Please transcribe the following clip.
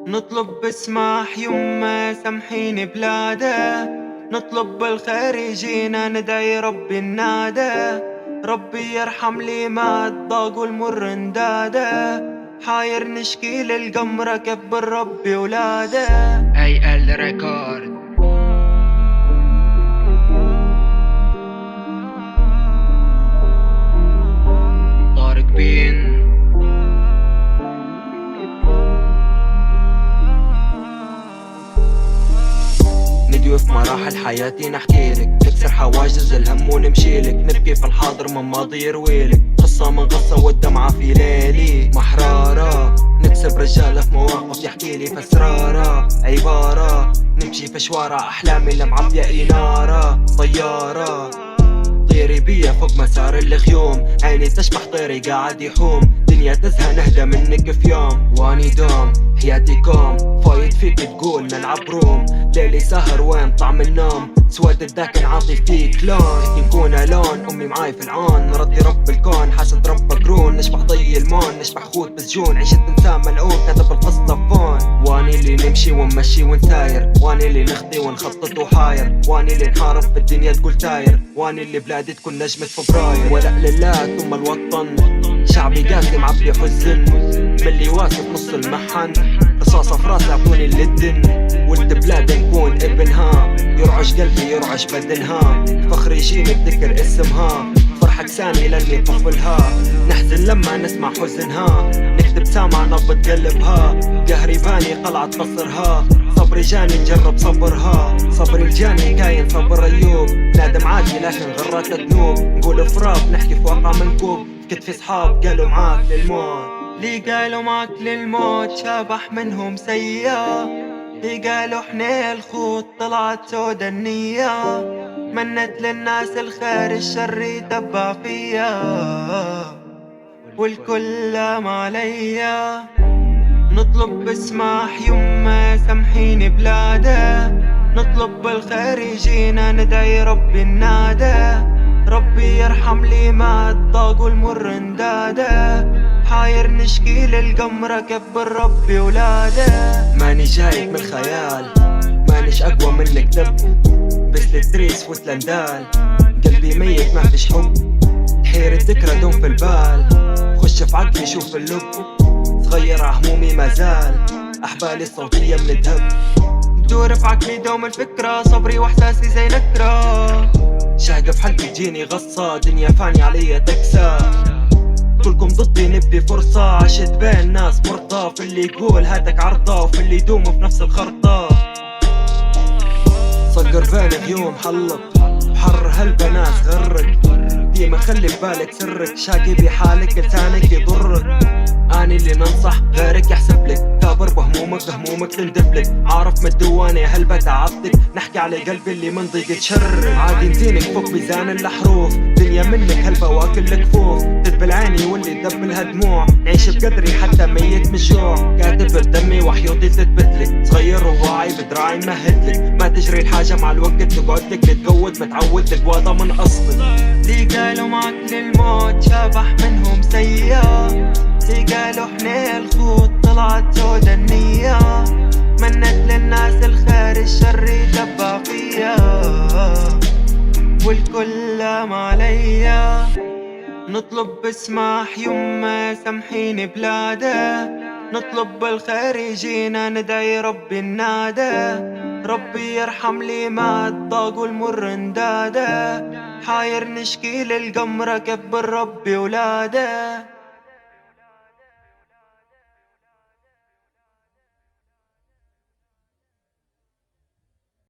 نطلب بسماح يمه سامحيني بلاده، نطلب بالخير يجينا ندعي ربي الناده، ربي يرحم لي ما الضاق والمر انداده، حاير نشكي للقمرة كبر ربي ولاده. اي ال ريكورد. طارق بين. ندوي في مراحل حياتي نحكيلك، نكسر حواجز الهم ونمشيلك، نبكي في الحاضر من ماضي يرويلك، قصة من قصة والدمعة في ليلي محرارة، نكسب رجالة في مواقف يحكيلي في اسرارة عبارة، نمشي في شوارع أحلامي اللي معبية إنارة طيارة، طيري بيا فوق مسار الغيوم، عيني تشبح طيري قاعد يحوم، دنيا تزهى نهدى منك في يوم، واني دوم حياتي كوم، فايد فيك تقول نلعب روم، ليلي سهر وين طعم النوم، سواد الداكن عاطي فيك لون، نكون لون امي معاي في العون، نرضي رب الكون حسد رب قرون، نشبح ضي المون نشبح خوت بسجون، عيشة انسان ملعون كتب القصة فون، واني اللي نمشي ونمشي ونساير، واني اللي نخطي ونخطط وحاير، واني اللي نحارب في الدنيا تقول تاير، واني اللي بلادي تكون نجمة فبراير، ولا لله ثم الوطن، شعبي قاسي معبي حزن، من اللي واقف نص المحن، رصاصة في راسي اعطوني اللدن، ولد بلاد نكون ابنها، يرعش قلبي يرعش بدنها، فخر يجيني بذكر اسمها، فرحك سامي لاني طفلها، نحزن لما نسمع حزنها، نكتب سامع نبض قلبها، قهري باني قلعة قصرها، صبري جاني نجرب صبرها، صبري الجاني كاين صبر ايوب، نادم عادي لكن غرات ذنوب، نقول فراق نحكي في واقع منكوب، كتفي صحاب قالوا معاك للموت، لي قالوا معاك للموت شابح منهم سيا، لي قالوا حنين الخوت طلعت سودا النية، منت للناس الخير الشر يتبع فيا، والكل لام عليا، نطلب بسماح يمه سامحيني بلاده، نطلب بالخير يجينا ندعي ربي الناده، ربي يرحم لي ما الضاق والمر انداده، حاير نشكي للقمرة كبر ربي ولاده، ماني جايك من خيال، مانيش اقوى منك دب، بس للتريس فوت لندال، قلبي ميت ما فيش حب، تحير الذكرى دوم في البال، خش في عقلي شوف اللب، صغير همومي مازال، احبالي الصوتية من دهب، دور في عقلي دوم الفكرة، صبري واحساسي زي نكرة، شاقة في حلقي تجيني غصة، دنيا فاني عليا تكسى، كلكم ضدي نبي فرصة، عشت بين ناس مرضى، في اللي يقول هاتك عرضة، وفي اللي يدوم في نفس الخرطة، صقر بين غيوم حلق، حر هالبنات غرك، ديما خلي في بالك سرك، شاقي بحالك لسانك يضرك، اني اللي ننصح غيرك يحسب لك، كابر بهمومك تندبلك، عارف من الدوانة هل تعبتك، نحكي على قلبي اللي من ضيقة شر، عادي نزينك فوق ميزان الحروف، دنيا منك هالبواكل الكفوف، تدبل عيني واللي دبلها دموع، نعيش بقدري حتى ميت من الجوع، كاتب بدمي وحيوطي تثبتلك، صغير وواعي بدراعي مهدلك، ما تجري الحاجة مع الوقت تقعدلك، تتقود متعود تقواضى من اصلك، لي قالوا معك للموت شابح منهم سيا، لي قالوا حنين الخوت طلعت سودا النية، منت للناس الخير الشر يتبع فيا، والكل لام عليا، نطلب بسماح يمه سامحيني بلاده، نطلب بالخير يجينا ندعي ربي الناده، ربي يرحم لي ما الضاق والمر انداده، حاير نشكي للقمرة كبر ربي ولاده.